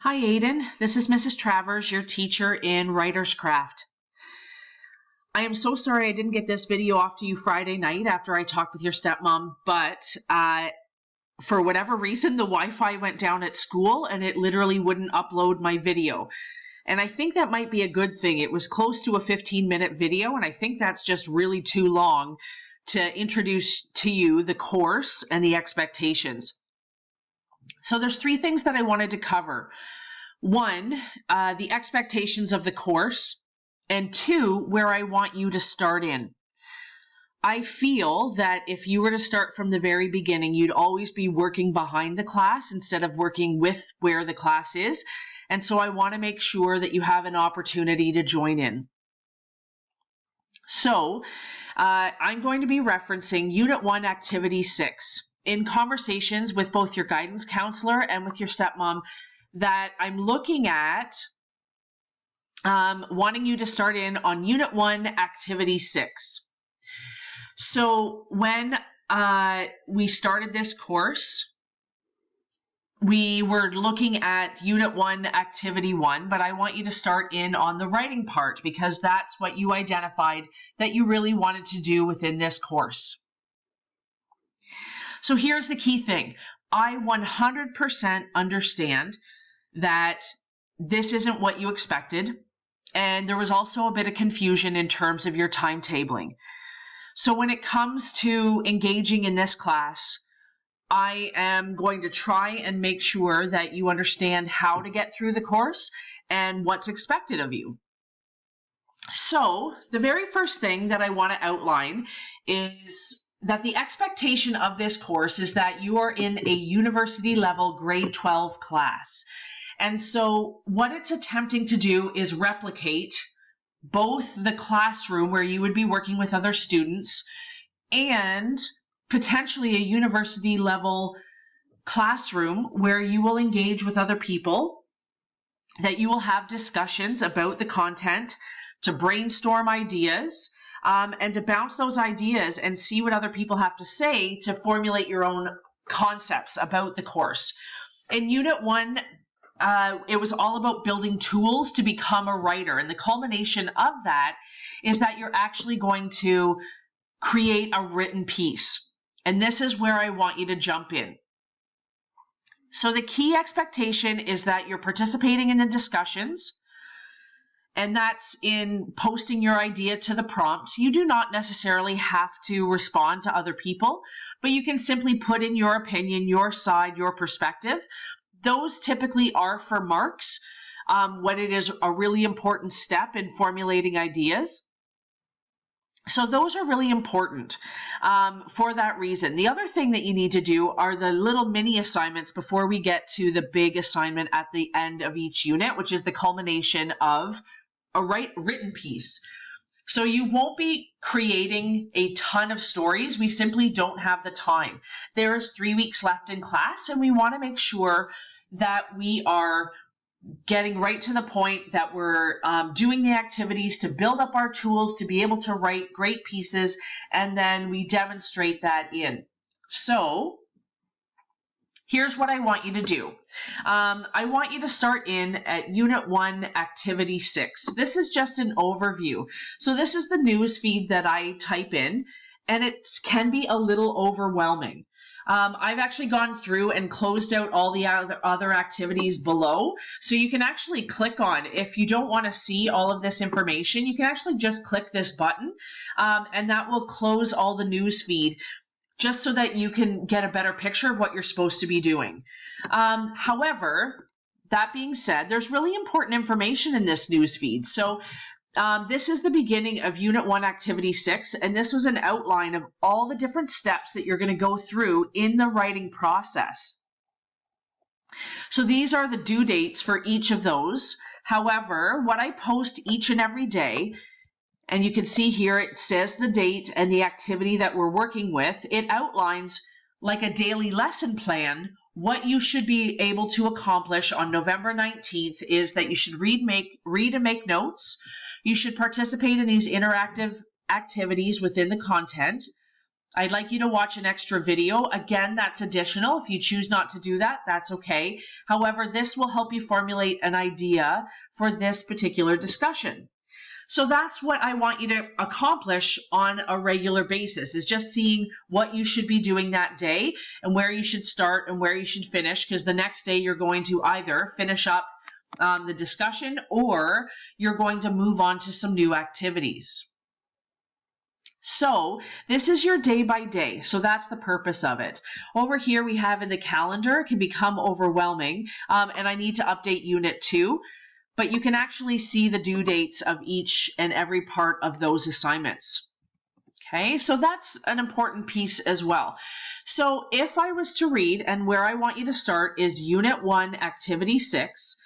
Hi Aiden, this is Mrs. Travers, your teacher in Writer's Craft. I am so sorry I didn't get this video off to you Friday night after I talked with your stepmom, but for whatever reason the Wi-Fi went down at school and it literally wouldn't upload my video. And I think that might be a good thing. It was close to a 15-minute video, and I think that's just really too long to introduce to you the course and the expectations. So there's three things that I wanted to cover. One, the expectations of the course, and two, where I want you to start in. I feel that if you were to start from the very beginning, you'd always be working behind the class instead of working with where the class is. And so I want to make sure that you have an opportunity to join in. So I'm going to be referencing Unit 1, Activity 6 in conversations with both your guidance counselor and with your stepmom that I'm looking at wanting you to start in on Unit 1, Activity 6. So when we started this course, we were looking at Unit 1, Activity 1, but I want you to start in on the writing part because that's what you identified that you really wanted to do within this course. So here's the key thing. I 100% understand that this isn't what you expected, and there was also a bit of confusion in terms of your timetabling. So when it comes to engaging in this class, I am going to try and make sure that you understand how to get through the course and what's expected of you. So the very first thing that I want to outline is that the expectation of this course is that you are in a university level grade 12 class. And so what it's attempting to do is replicate both the classroom where you would be working with other students and potentially a university level classroom where you will engage with other people, that you will have discussions about the content, to brainstorm ideas, and to bounce those ideas and see what other people have to say to formulate your own concepts about the course. In Unit 1, it was all about building tools to become a writer, and the culmination of that is that you're actually going to create a written piece. And this is where I want you to jump in. So the key expectation is that you're participating in the discussions, and that's in posting your idea to the prompts. You do not necessarily have to respond to other people, but you can simply put in your opinion, your side, your perspective. Those typically are for marks when it is a really important step in formulating ideas. So those are really important for that reason. The other thing that you need to do are the little mini assignments before we get to the big assignment at the end of each unit, which is the culmination of a written piece. So you won't be creating a ton of stories. We simply don't have the time. There is 3 weeks left in class, and we want to make sure that we are getting right to the point, that we're doing the activities to build up our tools to be able to write great pieces, and then we demonstrate that in. So here's what I want you to do. I want you to start in at Unit 1, Activity 6. This is just an overview. So this is the news feed that I type in, and it can be a little overwhelming. I've actually gone through and closed out all the other activities below. So you can actually click on, if you don't want to see all of this information, you can actually just click this button, and that will close all the news feed, just so that you can get a better picture of what you're supposed to be doing. However, that being said, there's really important information in this news feed. So this is the beginning of Unit 1, Activity 6, and this was an outline of all the different steps that you're going to go through in the writing process. So these are the due dates for each of those. However, what I post each and every day, and you can see here it says the date and the activity that we're working with, it outlines like a daily lesson plan. What you should be able to accomplish on November 19th is that you should read and make notes. You should participate in these interactive activities within the content. I'd like you to watch an extra video. Again, that's additional. If you choose not to do that, that's okay. However, this will help you formulate an idea for this particular discussion. So that's what I want you to accomplish on a regular basis, is just seeing what you should be doing that day and where you should start and where you should finish, because the next day you're going to either finish up the discussion or you're going to move on to some new activities. So this is your day by day. So that's the purpose of it. Over here we have in the calendar, it can become overwhelming, and I need to update Unit 2. But you can actually see the due dates of each and every part of those assignments. Okay, so that's an important piece as well. So if I was to read, and where I want you to start is Unit 1, Activity 6,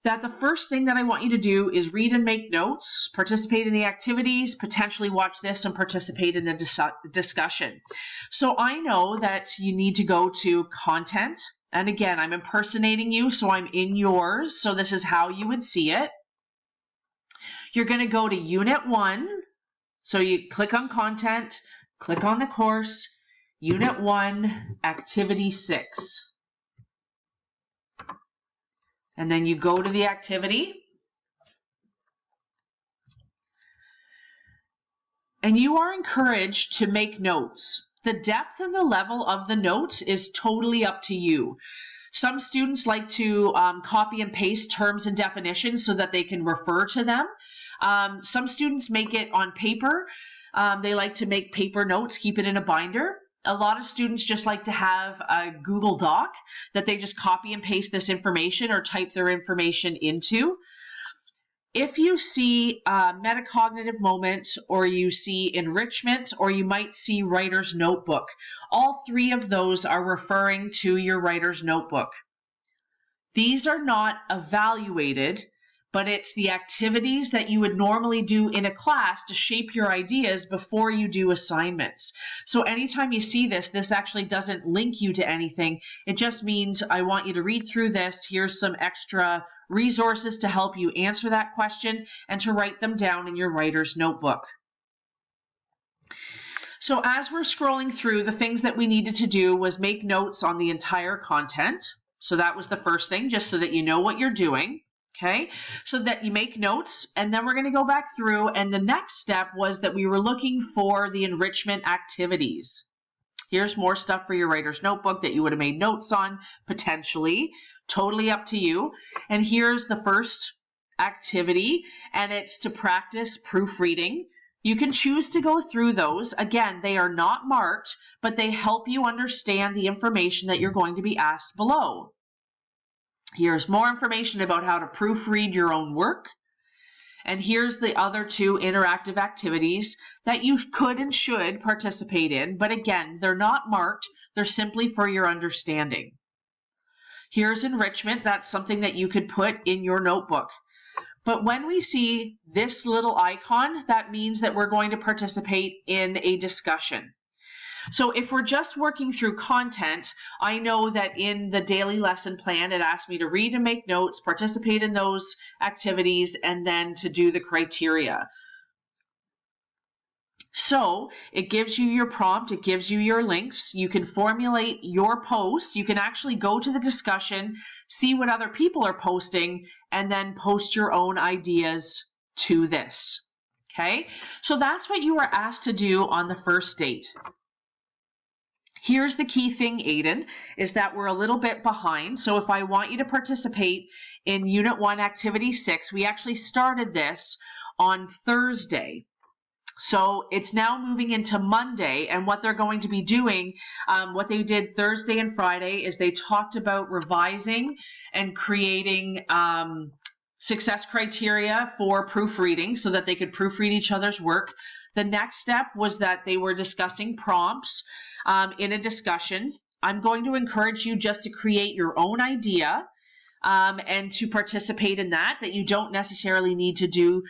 that the first thing that I want you to do is read and make notes, participate in the activities, potentially watch this and participate in the discussion. So I know that you need to go to content. And again, I'm impersonating you, so I'm in yours. So this is how you would see it. You're going to go to Unit 1. So you click on content, click on the course, Unit 1, Activity 6. And then you go to the activity. And you are encouraged to make notes. The depth and the level of the notes is totally up to you. Some students like to copy and paste terms and definitions so that they can refer to them. Some students make it on paper. They like to make paper notes, keep it in a binder. A lot of students just like to have a Google Doc that they just copy and paste this information or type their information into. If you see metacognitive moment, or you see enrichment, or you might see writer's notebook, all three of those are referring to your writer's notebook. These are not evaluated, but it's the activities that you would normally do in a class to shape your ideas before you do assignments. So anytime you see this, this actually doesn't link you to anything. It just means I want you to read through this. Here's some extra resources to help you answer that question and to write them down in your writer's notebook. So as we're scrolling through, the things that we needed to do was make notes on the entire content. So that was the first thing, just so that you know what you're doing. Okay, so that you make notes, and then we're going to go back through, and the next step was that we were looking for the enrichment activities. Here's more stuff for your writer's notebook that you would have made notes on, potentially. Totally up to you. And here's the first activity, and it's to practice proofreading. You can choose to go through those. Again, they are not marked, but they help you understand the information that you're going to be asked below. Here's more information about how to proofread your own work. And here's the other two interactive activities that you could and should participate in. But again, they're not marked. They're simply for your understanding. Here's enrichment. That's something that you could put in your notebook. But when we see this little icon, that means that we're going to participate in a discussion. So if we're just working through content, I know that in the daily lesson plan, it asks me to read and make notes, participate in those activities, and then to do the criteria. So it gives you your prompt, it gives you your links, you can formulate your post, you can actually go to the discussion, see what other people are posting, and then post your own ideas to this. Okay, so that's what you are asked to do on the first date. Here's the key thing, Aiden, is that we're a little bit behind. So if I want you to participate in Unit 1, Activity 6, we actually started this on Thursday. So it's now moving into Monday, and what they're going to be doing, what they did Thursday and Friday is they talked about revising and creating success criteria for proofreading so that they could proofread each other's work. The next step was that they were discussing prompts in a discussion. I'm going to encourage you just to create your own idea and to participate in that you don't necessarily need to do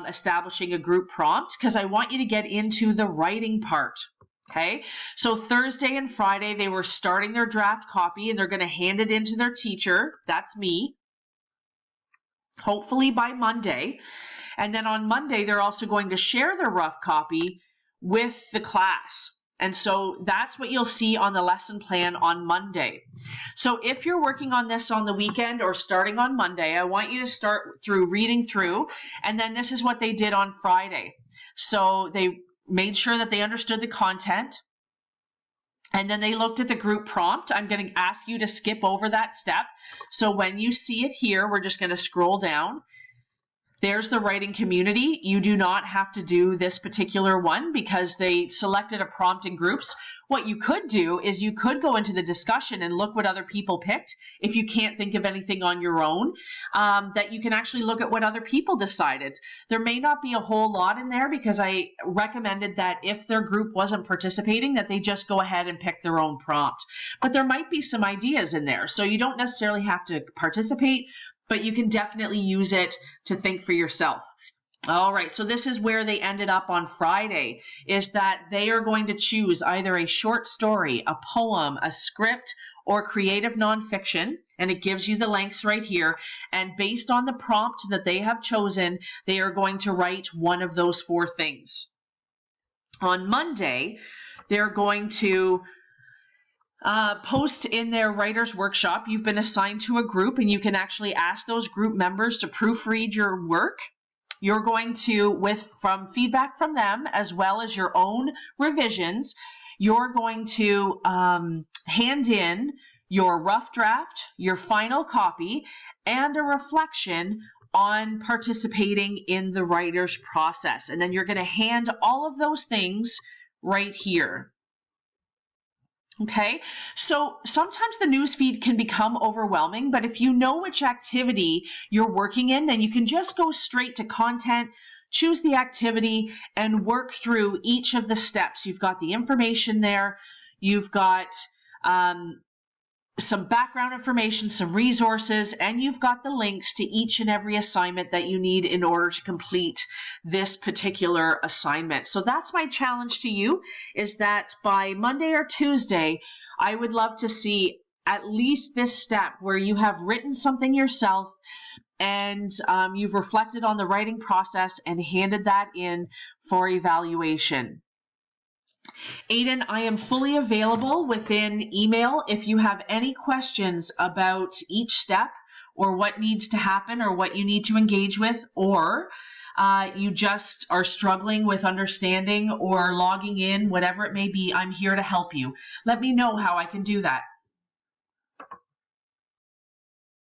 establishing a group prompt, because I want you to get into the writing part. Okay, so Thursday and Friday, they were starting their draft copy and they're going to hand it into their teacher. That's me. Hopefully by Monday. And then on Monday, they're also going to share their rough copy with the class. And so that's what you'll see on the lesson plan on Monday. So if you're working on this on the weekend or starting on Monday, I want you to start through reading through, and then this is what they did on Friday. So they made sure that they understood the content, and then they looked at the group prompt. I'm going to ask you to skip over that step. So when you see it here, we're just going to scroll down. There's the writing community. You do not have to do this particular one because they selected a prompt in groups. What you could do is you could go into the discussion and look what other people picked. If you can't think of anything on your own, that you can actually look at what other people decided. There may not be a whole lot in there because I recommended that if their group wasn't participating, that they just go ahead and pick their own prompt. But there might be some ideas in there. So you don't necessarily have to participate, but you can definitely use it to think for yourself. All right, so this is where they ended up on Friday, is that they are going to choose either a short story, a poem, a script, or creative nonfiction, and it gives you the lengths right here. And based on the prompt that they have chosen, they are going to write one of those 4 things. On Monday, they're going to post in their writer's workshop. You've been assigned to a group, and you can actually ask those group members to proofread your work. You're going to, from feedback from them as well as your own revisions, you're going to hand in your rough draft, your final copy, and a reflection on participating in the writer's process. And then you're going to hand all of those things right here. Okay, so sometimes the newsfeed can become overwhelming, but if you know which activity you're working in, then you can just go straight to content, choose the activity, and work through each of the steps. You've got the information there, you've got some background information, some resources, and you've got the links to each and every assignment that you need in order to complete this particular assignment. So that's my challenge to you, is that by Monday or Tuesday, I would love to see at least this step where you have written something yourself and you've reflected on the writing process and handed that in for evaluation. Aiden, I am fully available within email if you have any questions about each step or what needs to happen or what you need to engage with, or you just are struggling with understanding or logging in, whatever it may be. I'm here to help you. Let me know how I can do that.